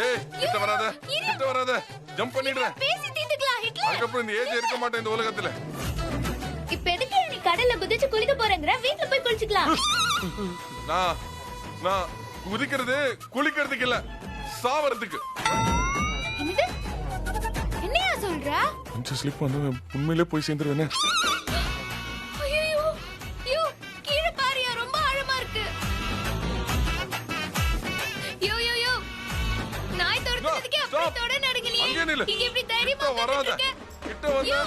ஏய் கிட்ட வராத ஜம்ப் பண்ணிடுறேன். பேசி தீந்துக்கலாம் ஹிட்லர். அதுக்கப்புறம் இந்த ஏஜ் இருக்க மாட்டேன் இந்த உலகத்துல. இப்ப எதுக்கு நீ கடல்ல குதிச்சு குளிக்க போறங்கற? வீட்ல போய் குளிச்சுக்கலாம். நான் குதிக்கிறது குளிக்கிறதுக்கு இல்ல, சாவறதுக்கு. என்னது? என்னையா சொல்ற? கொஞ்சம் ஸ்லிப் வந்து உண்மையிலே போய் சேர்ந்துருவேனே. ஐயோ யோ கீழ பாரியா, ரொம்ப ஆழமா இருக்கு. யோ யோ யோ நாய் தோர்த்ததுக்கே அப்படி தொட நடுங்கனீ. இங்க இப்படி தைரியமா வராத. கிட்ட வந்து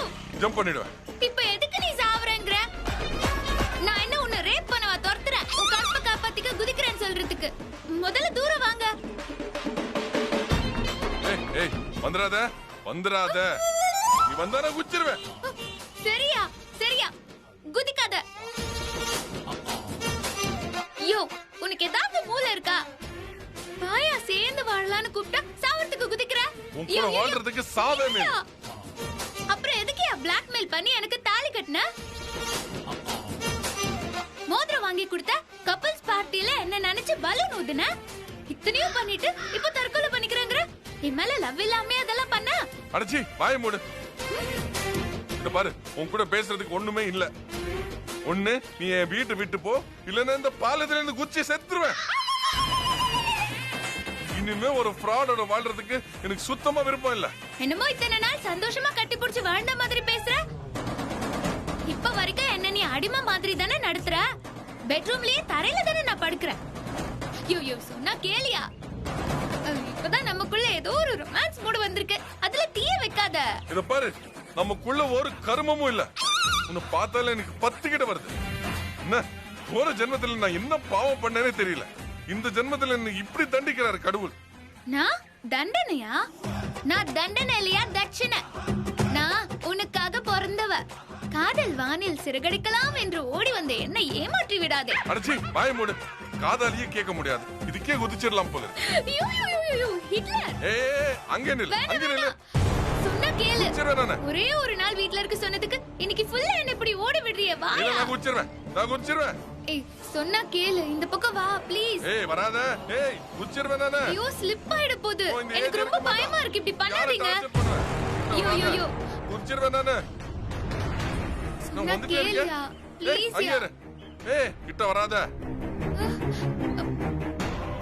ஜம்ப் பண்ணிடுவேன். இப்ப எதுக்கு நீ சாவறங்கற? நான் என்ன உன்னை ரேப் பண்ணவா தோர்த்துறேன்? உன் கற்ப காப்பாத்திக்க குதிக்கிறேன்னு சொல்றதுக்கு. முதல்ல தூரம் வாங்க. ஏய் வந்துராத. நீ வந்தானா குச்சிருவேன். சரியா குதிக்காத. யோ உனக்கு ஏதாவது மூளை இருக்கா? பாயா சேர்ந்து வாழலாம்னு கூப்பிட்டா சாவறதுக்கு குதிக்கற? உன் கூட வாழ்றதுக்கு சாவே மேல். அப்புறம் எதுக்குயா பிளாக்மெயில் பண்ணி எனக்கு தாலி கட்டன? மோதிரம் வாங்கி கொடுத்த, கப்பல்ஸ் பார்ட்டில என்ன நினைச்சு பலூன் ஊதுன. இத்தனையும் பண்ணிட்டு இப்ப தற்கொலை பண்ணிக்கிறங்கற? என் மேல லவ் இல்லாம அதெல்லாம் பண்ண? அடச்சி வாயை மூடு. இந்த பாரு, உன் கூட பேசுறதுக்கு ஒண்ணுமே இல்ல. ஒண்ணு நீ என் வீட்டை விட்டு போ, இல்லன்னா இந்த பாலத்துல இருந்து குச்சி செத்துருவேன். இனிமே ஒரு ஃப்ராடோட வாழ்றதுக்கு எனக்கு சுத்தமா விருப்பம் இல்ல. என்னமோ இத்தனை நாள் சந்தோஷமா கட்டி புடிச்சு வாழ்ந்த மாதிரி பேசுற. இப்ப வரைக்கும் என்ன நீ அடிமை மாதிரி தானே நடத்துற? பெட்ரூம்லயே தரையில தானே நான் படுக்கிறேன். ஐயோ சொன்னா கேளியா? இப்பதான் நமக்குள்ள ஏதோ ஒரு ரொமான்ஸ் மூடு வந்திருக்கு. அதுல தீய வைக்காத. இத பாரு, நமக்குள்ள ஒரு கர்மமும் இல்ல. உன்னை பார்த்தால எனக்கு 10 கிட்ட வருது. என்ன போற ஜென்மத்துல நான் என்ன பாவம் பண்ணேனே தெரியல. இந்த ஜென்மத்துல என்ன இப்படி தண்டிக்கிறாரு கடவுள். நான் தண்டனையா? நான் தண்டனை இல்லையா, தட்சணை. நான் உனக்காக பிறந்தவ. காதல் வானில் சிறகடிக்கலாம் என்று ஓடி வந்த என்ன ஏமாற்றி விடாதே. அடச்சி வாயை மூடு. காதாலியே கேட்க முடியாது. இதுக்கே குதிச்சிடலாம் போல. ஹிட்லர் அங்க நில்லு. சொன்னா கேளு. ஒரே ஒரு நாள் வீட்ல இருக்க சொன்னதுக்கு இன்னைக்கு ஃபுல்லா என்ன இப்படி ஓட விடுறியே? வா. நான் குதிச்சிருவேன். ஏய் சொன்னா கேளு, இந்த பக்கம் வா ப்ளீஸ். ஏய் வராத. ஏய் குதிச்சிருவேன் நானே. ஐயோ ஸ்லிப் ஆயிட போகுது. எனக்கு ரொம்ப பயமா இருக்கு, இப்படி பண்ணாதீங்க. ஐயோ குதிச்சிருவேன் நானே. சொன்னா கேளுயா ப்ளீஸ். ஏய் கிட்ட வராத.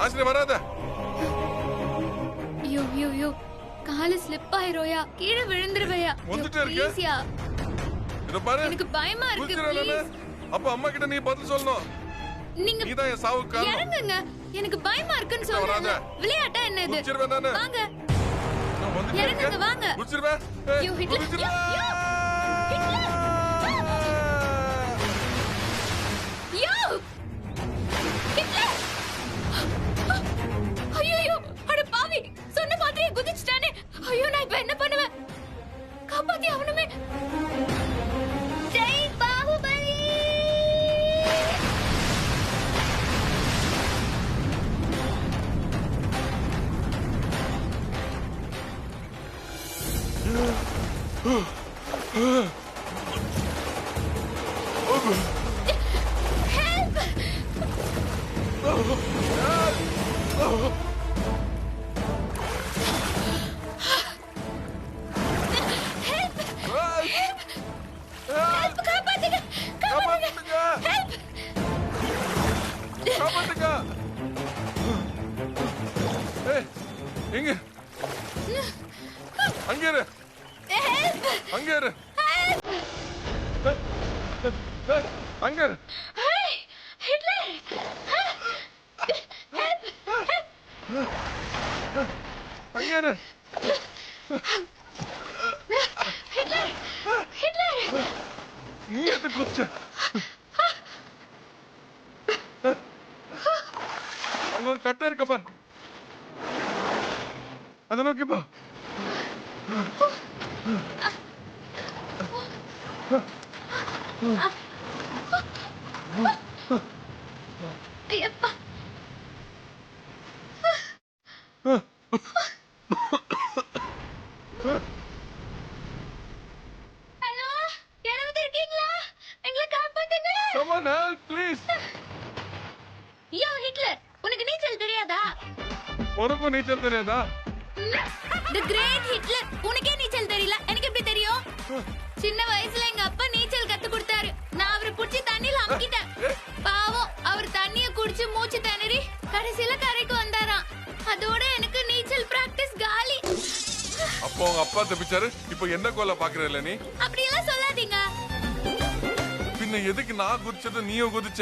ஆஸ்னே வராத. ஐயோ கால ஸ்லிப் ஆயிரோயா, கீழே விழுந்துருவேயா. வந்துட்டே இருக்க. ப்ளீஸ்யா. இத பாரு. எனக்கு பயமா இருக்கு ப்ளீஸ். அப்ப அம்மா கிட்ட நீ பதில் சொல்லணும். நீதான் என் சாவுக்கு காரணம். இறங்குங்க. எனக்கு பயமா இருக்குன்னு சொல்றேன். விளையாட்டா என்ன இது? குதிச்சிருவேன் நானே. வாங்க. நான் வந்துட்டே இருக்கேன். இறங்குங்க வாங்க. குதிச்சிருவேன். யோ ஹிட்லர். யோ ஹிட்லர். யோ ஹிட்லர். ஐயோ அட பாவி, சொன்ன மாதிரியே குதிச்சிட்டானே. ஐயோ நான் இப்ப என்ன பண்ணுவேன்? காப்பாத்தி அவனுமே. ஜெய் பாகுபலி. எங்க அங்க இரு. அங்க இரு. அங்க இரு. ஹிட்லர். அங்க இரு. ஹிட்லர். நீ எது குச்ச? அங்க ஒரு கட்டை இருக்க பாரு. அத நோக்கி போ. ஐயப்பா. ஹலோ, யாராவது இருக்கீங்களா? எங்களை காப்பாத்துங்க. Someone help, please. யோ ஹிட்லர், உனக்கு நீச்சல் தெரியாதா? உனக்கும் நீச்சல் தெரியாதா? The great Hitler. உனக்கே நீச்சல் தெரியல, எனக்கு எப்படி தெரியும்? சின்ன வயசுல எங்க அப்பா நீச்சல் கத்து கொடுத்தாரு. நான் அவரை புடிச்சு தண்ணியில அமுக்கிட்டேன். பாவம், அவர் தண்ணிய குடிச்சு மூச்சு திணறி கடைசியில கரைக்கு வந்தாராம். அதோட எனக்கு நீச்சல் பிராக்டிஸ் காலி. அப்போ உங்க அப்பா தப்பிச்சாரு, இப்போ என்ன கொல்ல பாக்குறல நீ? அப்படி எல்லாம் சொல்லாதீங்க. பின்ன எதுக்கு நான் குதிச்சது நீயும் குதிச்ச?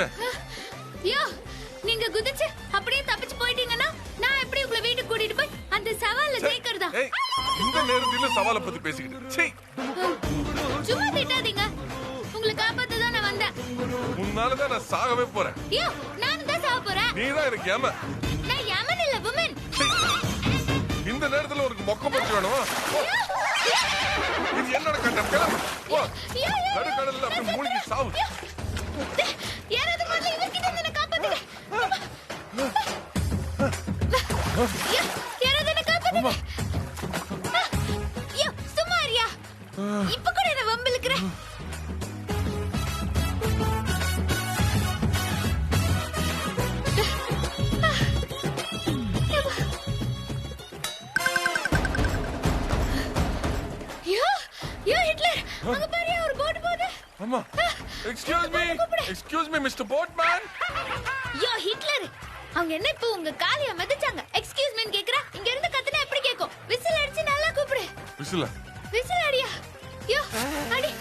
யோ, நீங்க குதிச்சு அப்படியே தப்பிச்சு போயிட்டீங்கன்னா நான் எப்படி உங்களை வீட்டுக்கு கூட்டிட்டு போய் அந்த சவால்ல ஜெயிக்கிறதா? ஏய், இந்த நேரத்துல சவாலை பத்தி பேசிக்கிட்டு சீ. சும்மா திட்டாதீங்க. உங்களை காப்பாத்த தான் நான் வந்தேன். உன்னாலதான் நான் சாகவே போறேன். யோ, நானும் தான் சாக போறேன். நீதான் எனக்கு ஏம. நான் யமன் இல்ல, வுமன். இந்த நேரத்துல உனக்கு மொக்க பத்தி வேணுமா? இது என்னோட கண்டம். கிளம்பு போ. நடுக்கடல்ல அப்படி மூழ்கி சாவு. யாராவது முதல்ல இவர்கிட்ட இருந்து என்ன காப்பாத்துங்க. யாராவது என்ன காப்பாத்துங்க. யோ, சும்மா இருயா. இப்ப கூட என்ன வம்பிழுக்கிற? அங்க பாரு, ஒரு போட் போகுது. அம்மா, எக்ஸ்கியூஸ் மீ மிஸ்டர் போட்மேன். யோ ஹிட்லர், அவங்க என்ன இப்போ உங்க காலிய மிதிச்சாங்க? எக்ஸ்கியூஸ் மீ கேக்குறா? இங்க இருந்து கத்துனா எப்படி கேக்கும்? விசில் அடிச்சு நல்லா கூப்பிடு. விசில்? விசில் அடியா. யோ, அடி.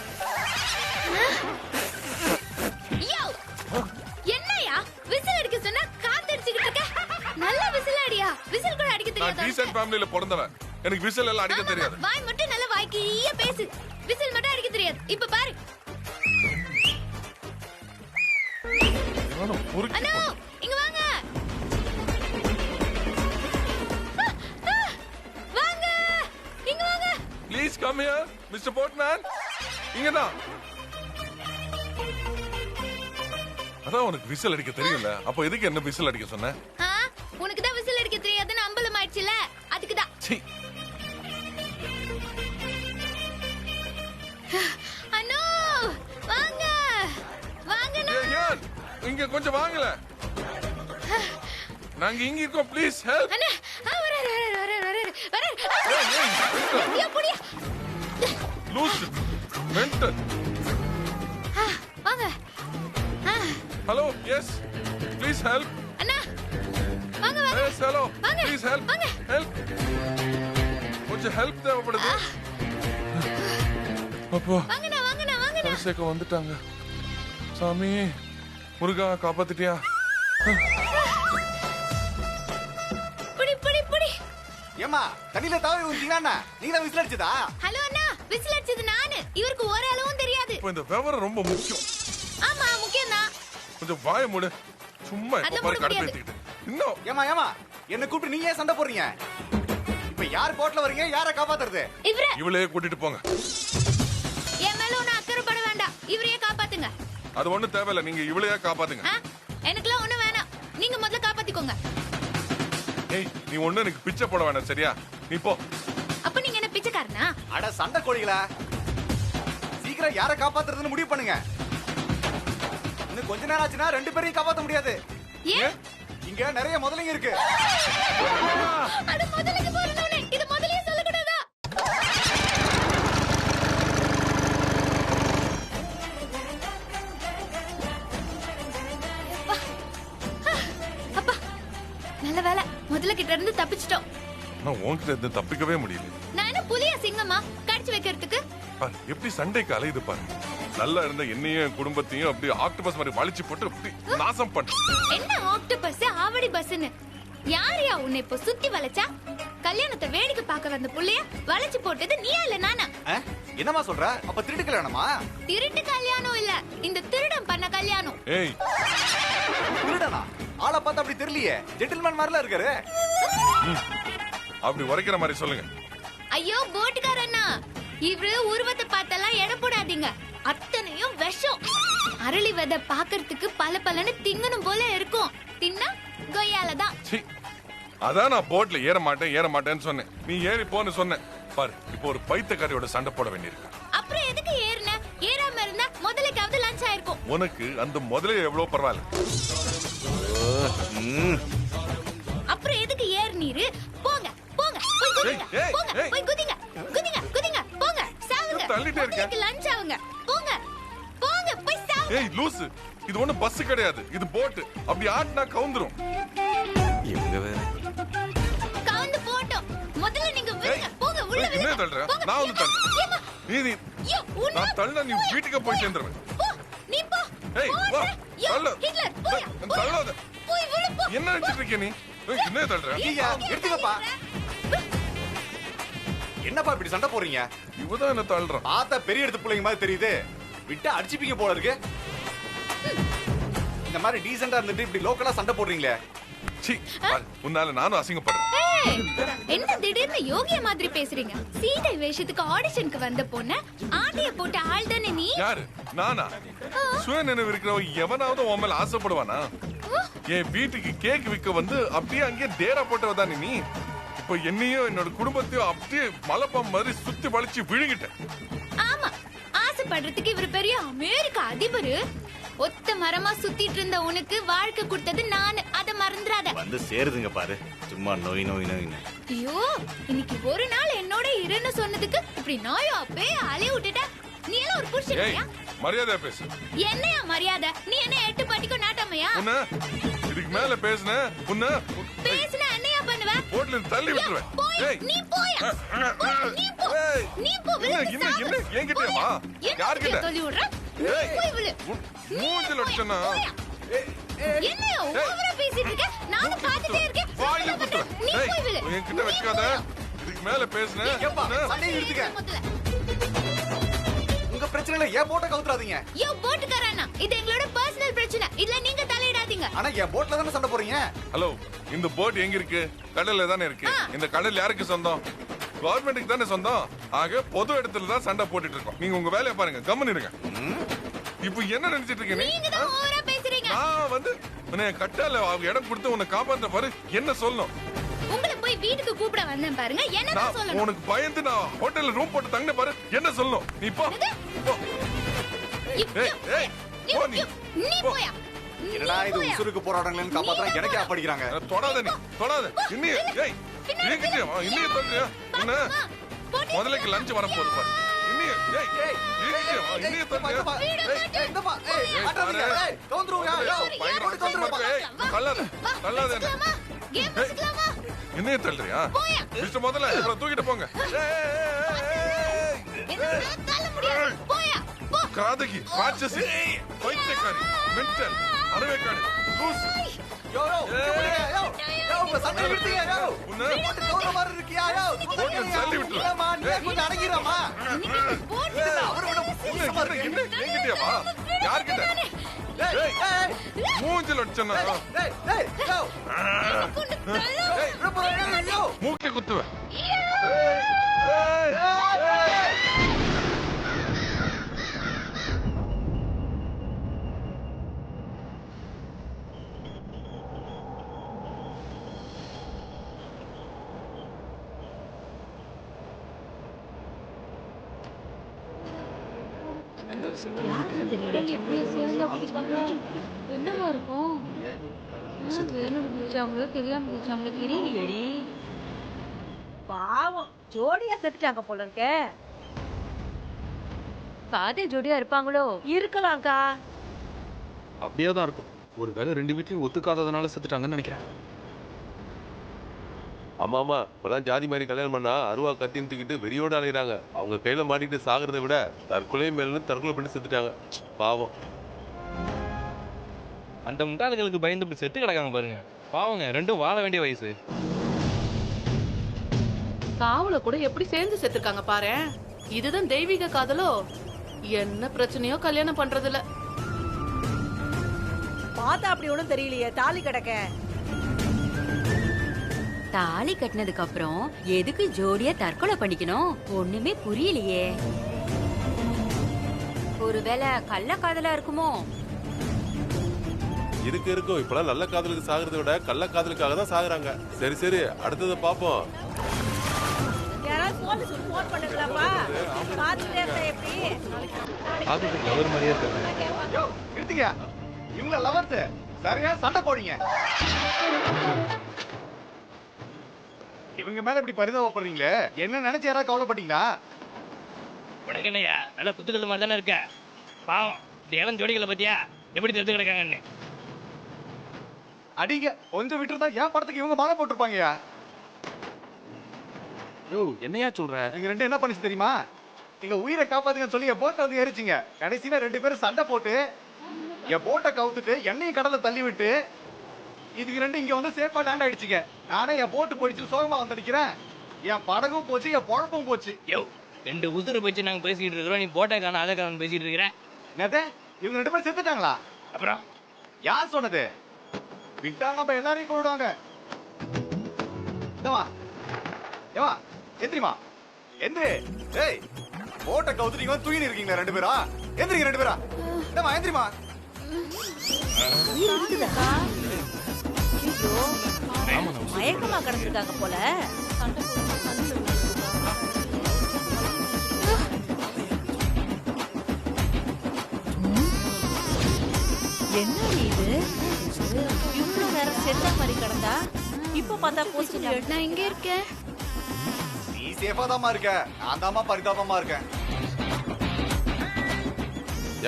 யோ, என்னையா விசில் அடிக்க சொன்னா காத்து அடிச்சிட்டு இருக்க? நல்ல விசில் அடியா. விசில் கூட அடிக்க நான் தெரியாதா? டீசன்ட் ஃபேமிலில பிறந்தவன். எனக்கு விசில் எல்லாம் அடிக்க தெரியாது. வாய் மட்டும் நல்ல வாய்க்கிறிய பேசு. விசில் மட்டும் அடிக்க தெரியாது. இப்ப பாரு. அண்ணா, இங்க வாங்க. வாங்க, இங்க வாங்க. Please come here mister boatman. இங்க தான். அதான் உனக்கு விசில் அடிக்க தெரியல. அப்ப எதுக்கு என்ன விசில் அடிக்க சொன்ன? உனக்கு தான் விசில் அடிக்க தெரியாதுன்னு அம்பலம் ஆயிடுச்சுல, அதுக்கு தான். சீ. அண்ணா, வாங்க. வாங்கண்ணா. இங்க கொஞ்சம் வாங்கல. நாங்க இங்க இருக்கோம். Please help. அண்ணா, வர. ஐயோ, புடியா. Loose mental. வாங்க. Hello, yes. Please help. அண்ணா, வாங்க வாங்க. Yes, hello. வாங்க. Please help. வாங்க. ஹெல்ப். கொஞ்சம் ஹெல்ப் தேவைப்படுது. அப்பா, வாங்கண்ணா, வாங்கண்ணா, வாங்கண்ணா. கடைசிக்கு வந்துட்டாங்க. சாமி, முருகா காப்பாத்திட்டியா? புடி. ஏமா, தண்ணில தாவி ஊத்தினா நீ தான் விசில் அடிச்சதா? ஹலோ அண்ணா, விசில் அடிச்சது நானு. இவருக்கு ஒரு அளவும் தெரியாது. இப்போ இந்த விவரம் ரொம்ப முக்கியம். ஆமா, முக்கியம் தான். கொஞ்சம் வாய மூடு. சும்மா இப்ப பாரு கடுப்பு ஏத்திக்கிட்டு. இன்னும் ஏமா, என்ன கூப்பிட்டு நீங்க ஏன் சண்டை போடுறீங்க? இப்ப யார் போட்ல வரீங்க? யாரை காப்பாத்துறது? இவளையே கூட்டிட்டு போங்க. என் மேல ஒன்னும் அக்கறைப்பட வேண்டாம். இவரையே காப்பாத்துங்க. அது ஒண்ணும் தேவையில்ல. நீங்க இவளையே காப்பாத்துங்க. எனக்குலாம் ஒண்ணும் வேணாம். நீங்க முதல்ல காப்பாத்திக்கோங்க. ஏய், நீ ஒண்ணு எனக்கு பிச்சை போட வேண்டாம், சரியா? நீ போ. அப்ப நீங்க என்ன பிச்சைக்காரனா? அட சண்டை கோழிகளா, சீக்கிரம் யாரை காப்பாத்துறதுன்னு முடிவு பண்ணுங்க. இன்னும் கொஞ்ச நேரம் ஆச்சுன்னா 2 பேரையும் காப்பாத்த முடியாது. ஏன்? இங்க நிறைய முதலைங்க இருக்கு. அட முதலைக்கு போறனே, இது முதலையே சொல்லக்கூடாதா? அப்பா, நல்ல வேலை. முதல்ல கிட்ட இருந்து தப்பிச்சிட்டோம். நான் உன்கிட்ட இருந்து தப்பிக்கவே முடியல. நான் என்ன புலியா சிங்கமா கடிச்சு வைக்கிறதுக்கு? பாரு எப்படி சண்டைக்கு அலையுது பாரு. நல்லா இருந்த என்னையும் குடும்பத்தையும் அப்படி ஆக்டோபஸ் மாதிரி வலிச்சு போட்டு அப்படி நாசம் பண்ண. என்ன ஆக்டோபஸ் ஆவடி பஸ்ன்னு? யாரையா உன்னை இப்ப சுத்தி வளைச்சா? கல்யாணத்தை வேடிக்கை பார்க்க வந்த புள்ளைய வளைச்சு போட்டது நீயா இல்ல நானா? என்னமா சொல்ற? அப்ப திருட்டு கல்யாணமா? திருட்டு கல்யாணம் இல்ல, இந்த திருடன் பண்ண கல்யாணம். ஏய், திருடனா? ஆளை பார்த்தா அப்படி தெரியலையே. ஜென்டில்மேன் மாதிரிலாம் இருக்காரு. அப்படி உரைக்கிற மாதிரி சொல்லுங்க. ஐயோ போட்டுக்காரண்ணா, இவரு உருவத்தை பார்த்தெல்லாம் எடை போடாதீங்க. அத்தனையும் விஷம். அரளி விதை பாக்குறதுக்கு பல திங்கணும் போல இருக்கும். தின்னா கொய்யாலதான். சீ, அதான் நான் போட்ல ஏற மாட்டேன்னு சொன்னேன். நீ ஏறி போன்னு சொன்ன. பாரு, இப்போ ஒரு பைத்தியக்காரியோட சண்டை போட வேண்டியிருக்கு. அப்புறம் எதுக்கு ஏறின? ஏறாம இருந்தா முதலைக்காவது லஞ்ச் ஆயிருக்கும். உனக்கு அந்த முதலே எவ்வளவு பரவாயில்ல. அப்புறம் எதுக்கு ஏறினீரு? போங்க போங்க போய் குதிங்க ஏய், ஏய், போங்க ஏய். போய் குதிங்க குதிங்க குதிங்க போங்க சாவுங்க தள்ளிட்டே இருக்க. உங்களுக்கு லஞ்ச் ஆவுங்க போங்க போங்க போய் சாவுங்க ஏய் லூசு, இது ஒண்ணும் பஸ் கிடையாது, இது போட். அப்படி ஆட்டினா கவுந்துரும். இவங்க வேற கவுந்து போட்டோம். முதல்ல நீங்க விடுங்க. போங்க உள்ள ஏய், என்ன விடுங்க. தள்ளுற? போங்க. நான் வந்து தள்ளுறேன். ஏம்மா, நீ ஐயோ, உன்னை- நான் தள்ளா நீ வீட்டுக்கு போய் சேர்ந்துருவேன். போ, நீ போ. ஏய், போங்க. வா, ஐயோ, தள்ளு. ஹிட்லர், போயா, ஏய், போயா. தள்ளாத. போய் உள்ள போ. என்ன நினைச்சிட்டு இருக்க நீ? ஏய், என்ன தள்ளுற? ஐயா, எடுத்துக்கப்பா. என்னப்பா இப்படி சண்டை போடுறீங்க? இவதான் என்ன தள்ளுறான். பார்த்தா பெரிய எடுத்து பிள்ளைங்க மாதிரி தெரியுது. விட்டா அடிச்சுப்பீங்க போல இருக்கு. இந்த மாதிரி டீசெண்டா இருந்துட்டு இப்படி லோக்கலா சண்டை போடுறீங்களே. சீ, பாரு, உன்னால நானும் அசிங்கப்படுறேன். ஏய், என்ன திடீர்னு யோகிய மாதிரி பேசுறீங்க? சீதை வேஷத்துக்கு ஆடிஷனுக்கு வந்த பொண்ணு ஆண்டிய போட்ட ஆள் தானே நீ? யாரு? நானா? சுய நினைவு இருக்கிறவன் எவனாவது உன் மேல ஆசைப்படுவானா? என் வீட்டுக்கு கேக் விற்க வந்து அப்படியே அங்கேயே டேரா போட்டவதானே நீ? இப்ப என்னையும் என்னோட குடும்பத்தையும் அப்படியே மலைப்பாம்பு மாதிரி சுத்தி வளைச்சு விழுங்கிட்டேன். ஆமா, ஆசைப்படுறதுக்கு இவர் பெரிய அமெரிக்க அதிபரு. ஒத்த மரமா சுத்திட்டு இருந்த உனக்கு வாழ்க்கை கொடுத்தது நானு, அத மறந்துடாத. வந்து சேருதுங்க பாரு. சும்மா நோய் நோய் நோய்னு. ஐயோ, இன்னைக்கு ஒரு நாள் என்னோட இருன்னு சொன்னதுக்கு இப்படி நாயா அப்பே அலைய விட்டுட்ட. நீ எல்லாம் ஒரு ஏய், புருஷனையா? மரியாதையா பேசு. என்னையா மரியாதை? நீ என்ன எட்டு பாட்டிக்கும் நாட்டாமையா? உன்ன இதுக்கு மேல பேசுன உன்ன பேசுனா என்னையா பண்ணுவ? போட்ல இருந்து தள்ளி விட்டுருவேன். போய், ஏய், நீ போயா. போய், நீ போ. ஏய். நீ போ, விழுந்து என்ன, சாவு. என்ன, என்கிட்டயா வா? என்ன யார்கிட்ட? சொல்லி விடுற? நீ ஏய். போய் விழு. நீ மூஞ்சில போயா, அடிச்சனா? போயா. என்னையா ஓவரா பேசிட்டு இருக்க? நானும் பார்த்துட்டே இருக்கேன். வாயில என்ன பண்ற? குத்துறேன். நீ ஏய், போய் விழு. என்கிட்ட நீ வச்சுக்காத. போயா. இதுக்கு மேல பேசுன ஏப்பா, உன்னை- சண்டையை நிறுத்துங்க. முதல்ல. உங்க பிரச்சனையில ஏன் போட்ட கவுத்துறாதீங்க. யோ, போட்டுக்காரண்ணா, இது எங்களோட பர்சனல் பிரச்சனை. இதுல நீங்க தலையிடாதீங்க. ஆனா என் போட்ல தானே சண்டை போடுறீங்க. ஹலோ, இந்த போட் எங்க இருக்கு? கடல்ல தானே இருக்கு. இந்த கடல் யாருக்கு சொந்தம்? கவர்மெண்ட்டுக்கு தானே சொந்தம். ஆக பொது இடத்துல தான் சண்டை போட்டுட்டு இருக்கோம். நீங்க உங்க வேலையை பாருங்க, கம்மன் இருங்க. இப்போ என்ன நினைச்சிட்டு இருக்க நீ? நீங்க தான் ஓவரா பேசுறீங்க. நான் வந்து உன்னை கட்டால அவங்க இடம் கொடுத்து உன்னை காப்பாத்த பாரு. என்ன சொல்லணும்? உங்களை போய் வீட்டுக்கு கூப்பிட வந்தேன் பாருங்க. என்னதான் நான் சொல்லணும்? உனக்கு பயந்து நான் ஹோட்டல்ல ரூம் போட்டு தங்கின பாரு. என்ன சொல்லணும்? நீ போ. போ. ஏய், ஏய், போ நீ. நீ போ. போயா. நீ என்னடா இது போயா. உசுருக்கு போராடுறீங்கன்னு காப்பாத்துறாங்க. எனக்கே படிக்கிறாங்க. தொடாத நீ, தொடாத. இன்னிய, ஏய், நீங்கிட்டே வா. இன்னிய தொடுறியா? உன்னை போட்டு முதலைக்கு லஞ்ச் வர போகுது பாரு. இன்னிய, ஏய், நீங்கிட்டே வா. இன்னிய தொடுறியா? தள்ளாத என்ன? வச்சுக்கலாமா? கேம் வச்சுக்கலாமா? என்னைய தள்ளுறியா? போயா. மிஸ்டர் முதல்ல இவ்வளவு தூக்கிட்டு போங்க. என்னால தள்ள முடியாது. போயா. போ. காதகி, ராட்சசி, பைத்தியக்காரி, மென்டல், அறவேக்காடு, லூசு. இன்னைக்கு போட்டு என்கிட்டயா வா? யார்கிட்ட? ஏய், மூஞ்சில அடிச்சனா? கொண்டு தள்ள. மூக்கை குத்துவேன். என்னவா இருக்கும் வேணும் குதிச்சாங்களோ தெரியாம குதிச்சாங்களோ தெரியலையடி. பாவம் ஜோடியா செத்துட்டாங்க போல இருக்க. காதே ஜோடியா இருப்பாங்களோ? இருக்கலாம்க்கா. அப்படியே தான் இருக்கும். ஒருவேளை ரெண்டு வீட்லயும் ஒத்துக்காததுனால செத்துட்டாங்கன்னு நினைக்கிறேன். ஆமா ஆமா, இப்பதான் ஜாதி மாதிரி கல்யாணம் பண்ணா அருவா கத்தின்னு தூக்கிட்டு வெறியோட அலையிறாங்க. அவங்க கையில மாட்டிட்டு சாகிறத விட தற்கொலை மேல தற்கொலை பண்ணி செத்துட்டாங்க. பாவம். அந்த முட்டாளுங்களுக்கு பயந்து இப்படி செத்து கிடக்காங்க பாருங்க. பாவங்க, ரெண்டும் வாழ வேண்டிய வயசு. காவல கூட எப்படி சேர்ந்து செத்துருக்காங்க பாரு. இதுதான் தெய்வீக காதலோ? என்ன பிரச்சனையோ கல்யாணம் பண்றதுல. பார்த்தா அப்படி ஒண்ணும் தெரியலையே. தாலி கிடக்க. தாலி கட்டினதுக்கு அப்புறம் எதுக்கு ஜோடியா தற்கொலை பண்ணிக்கணும்? ஒண்ணுமே புரியலையே. ஒருவேளை கள்ள காதலா இருக்குமோ? இருக்கும் இப்பெல்லாம் நல்ல காதலுக்கு சாகிறத விட கள்ள காதலுக்காக தான் சாகுறாங்க. சரி சரி, அடுத்ததை பாப்போம். யாராவது போன் பண்ணுங்களாப்பா. பார்த்துட்டே இருந்தா எப்படி? அது லவர் மாதிரியே இருக்காங்க. எடுத்தீங்க இவங்கள லவர்ஸ் சரியா சண்டை போடுங்க. இவங்க மேல இப்படி பரிதாபப்படுறீங்களே, என்ன நினைச்சு யாராவது கவலைப்பட்டீங்களா? உனக்கு என்னையா நல்ல குத்துக்கள் மாதிரி தானே இருக்க. பாவம் தேவன் ஜோடிகளை பத்தியா எப்படி தெரிஞ்சு கிடக்காங்கன்னு. அடிங்க கொஞ்சம் விட்டுருந்தா என் படத்துக்கு இவங்க மாலை போட்டிருப்பாங்கயா. யோ என்னையா சொல்ற? நீங்க ரெண்டு என்ன பண்ணிச்சு தெரியுமா? நீங்க உயிரை காப்பாத்துங்கன்னு சொல்லி என் போட்டை வந்து எரிச்சிங்க. கடைசியில ரெண்டு பேரும் சண்டை போட்டு என் போட்டை கவுத்துட்டு என்னையும் கடலை தள்ளி விட்டு இதுக்கு ரெண்டு இங்க வந்து சேஃபா லேண்ட் ஆயிடுச்சுங்க. நானே என் போட்டு போயிடுச்சு சோகமா வந்து நிக்கிறேன். என் படகும் போச்சு, என் பொழப்பும் போச்சு. யோ 2 உசுறு போச்சு நாங்க பேசிக்கிட்டு இருக்கிறோம், நீ போட்டை காணும் அதை காணும் பேசிட்டு இருக்கிற. என்னது இவங்க ரெண்டு பேரும் செத்துட்டாங்களா? அப்புறம் யார் சொன்னது? விட்டாங்க அப்ப எல்லாரையும் கொள்ளுவாங்க. ஏமா எந்திரிமா எந்திரி. ஏய் போட்ட கவுத்துறீங்க வந்து தூங்கி இருக்கீங்களா ரெண்டு பேரா? எந்திரிங்க ரெண்டு பேரா. ஏமா எந்திரிமா. மயக்கமா கிடந்திருக்காங்க போல. என்னடி இது? இவ்வளவு நேரம் செத்த மாதிரி கிடந்தா இப்ப பார்த்தா போச்சு. நான் இங்க இருக்கேன். நீ சேஃபா தாமா இருக்க, நான் தாமா பரிதாபமா இருக்கேன்.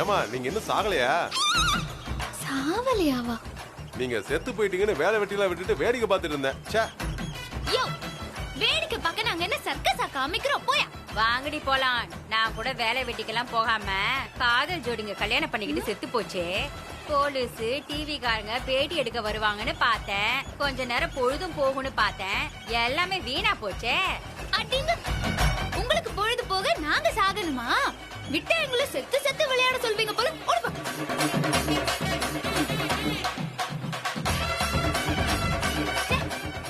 ஏமா நீங்க இன்னும் சாகலையா? சாவலியாவா? நீங்க செத்து போயிட்டீங்கன்னு வேலை வெட்டிலாம் விட்டுட்டு வேடிக்கை பார்த்துட்டு இருந்தேன். ச்சே. யோ வேடிக்கை பார்க்க நாங்க என்ன சர்க்கஸா காமிக்கிறோம்? போயா. வாங்கடி போலாம். நான் கூட வேலை வெட்டிக்கெல்லாம் போகாம காதல் ஜோடிங்க கல்யாணம் பண்ணிக்கிட்டு செத்து போச்சே. போலீஸ் டிவி காரங்க பேட்டி எடுக்க வருவாங்கன்னு பார்த்தேன். கொஞ்ச நேரம் பொழுதும் போகும்னு பார்த்தேன். எல்லாமே வீணா போச்சே. அடிங்க. உங்களுக்கு பொழுது போக நாங்க சாகணுமா? விட்டா எங்களை செத்து செத்து விளையாட சொல்வீங்க போல. ஓடுப்பா.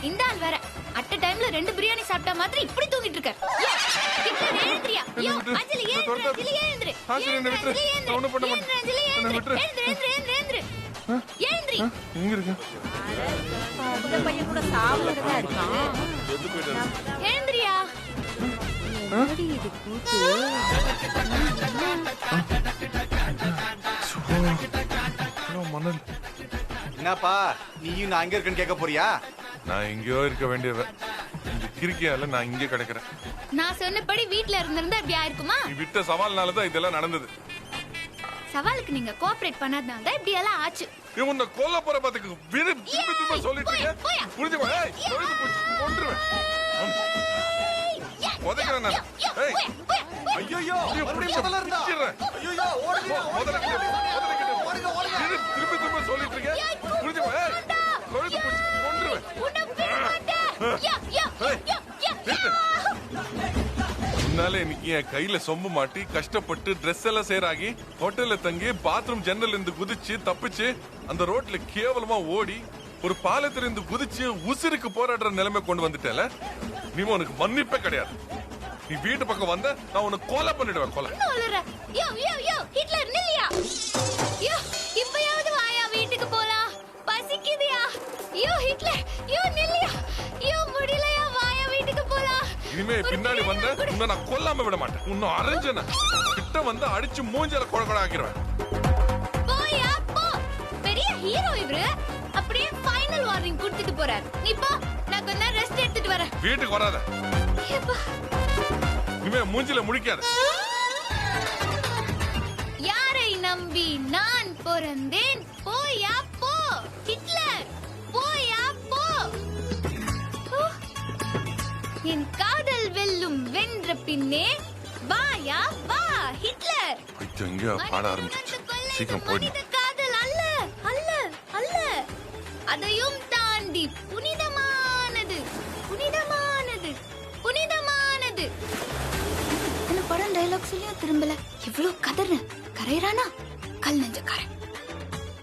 இந்த ஆள் வேற அட் டைம்ல 2 பிரியாணி சாப்பிட்டா மாதிரி இப்படி தூங்கிட்டு இருக்க. எழுந்திரியா? யோ அஞ்சலி எழுந்திரு. அஞ்சலி எழுந்திரு. என்ன விட்டு நான் ஒண்ணும் பண்ண மாட்டேன். என்ன விட்டு எழுந்திரி. எங்க இருக்கு? இந்த பையன் கூட சாப்பிட்டு தான் இருக்கான். செத்து போயிட்டாரு. எழுந்திரியா? இது கூத்து. மணல். என்னப்பா நீயும் நான் அங்க இருக்கேன்னு கேட்க போறியா? நான் எங்கேயோ இருக்க வேண்டியவன். இந்த கிறுக்கியால நான் இங்கே கிடக்குறேன். நான் சொன்னபடி வீட்ல இருந்திருந்தா இப்படி ஆயிருக்குமா? நீ விட்ட சவால்னால தான் இதெல்லாம் நடந்தது. சவாலுக்கு நீங்க கோஆபரேட் பண்ணாதனால தான் இப்படி எல்லாம் ஆச்சு. இவன் உன்னை கொல்ல போற பாத்துக்கு திரும்ப சொல்லிட்டு போயா. இருக்கேன். புரிஞ்சுக்கோ. ஏய் தொலைது போச்சு. கொன்றுவேன். உதைக்கிறேன் நான். ஏய் ஐயோ மறுபடியும் முதல்ல இருந்தா. ஐயோ ஓடுங்க முதல்ல திரும்ப சொல்லிட்டு இருக்கேன். புரிஞ்சுக்கோ. ஏய் தொலைது போச்சு. கொன்றுவேன். முன்னாலே இன்னைக்கு என் கையில சொம்பு மாட்டி கஷ்டப்பட்டு ட்ரெஸ் எல்லாம் சேராகி ஹோட்டல்ல தங்கி பாத்ரூம் ஜன்னல் இருந்து குதிச்சு தப்பிச்சு அந்த ரோட்ல கேவலமா ஓடி ஒரு பாலத்துல இருந்து குதிச்சு உசிருக்கு போராடுற நிலைமை கொண்டு வந்துட்டேல. நீ உனக்கு மன்னிப்பே கிடையாது. நீ வீட்டு பக்கம் வந்த நான் உன்னை கொலை பண்ணிடுவேன். கொலை. ஹிட்லர் நில்லியா? யோ இப்பயாவது வாயா வீட்டுக்கு போலாம். பசிக்குதியா? யோ ஹிட்லர் யோ நில்லியா? யோ முடியலையா? வாயா வீட்டுக்கு போலாம். இனிமே பின்னாடி வந்த உன்னை நான் கொல்லாம விட மாட்டேன். உன்னை அரைஞ்சன கிட்ட வந்து அடிச்சு மூஞ்சில கொலை ஆக்கிடுவேன். போயா போ. பெரிய ஹீரோ இவரு. அப்படியே ஃபைனல் வார்னிங் கொடுத்துட்டு போறாரு. நீ போ. நான் கொஞ்ச நேரம் ரெஸ்ட் எடுத்துட்டு வரேன். வீட்டுக்கு வராத. இனிமே மூஞ்சில முடிக்காத. யாரை நம்பி நான் பிறந்தேன்? போயா போ. ஹிட்லர் போயா போ. என் காதல் வெல்லும் வென்ற பின்னே வாயா வா ஹிட்லர். எங்க பாட ஆரம்பிச்சு. சீக்கிரம் போயிடு. காதல் அல்ல அல்ல அல்ல. அதையும் தாண்டி புனிதமானது புனிதமானது புனிதமானது. இந்த படம் டைலாக் சொல்லியும் திரும்பல. இவ்வளவு கதர்ன கரையறானா கல் நெஞ்சக்காரன்.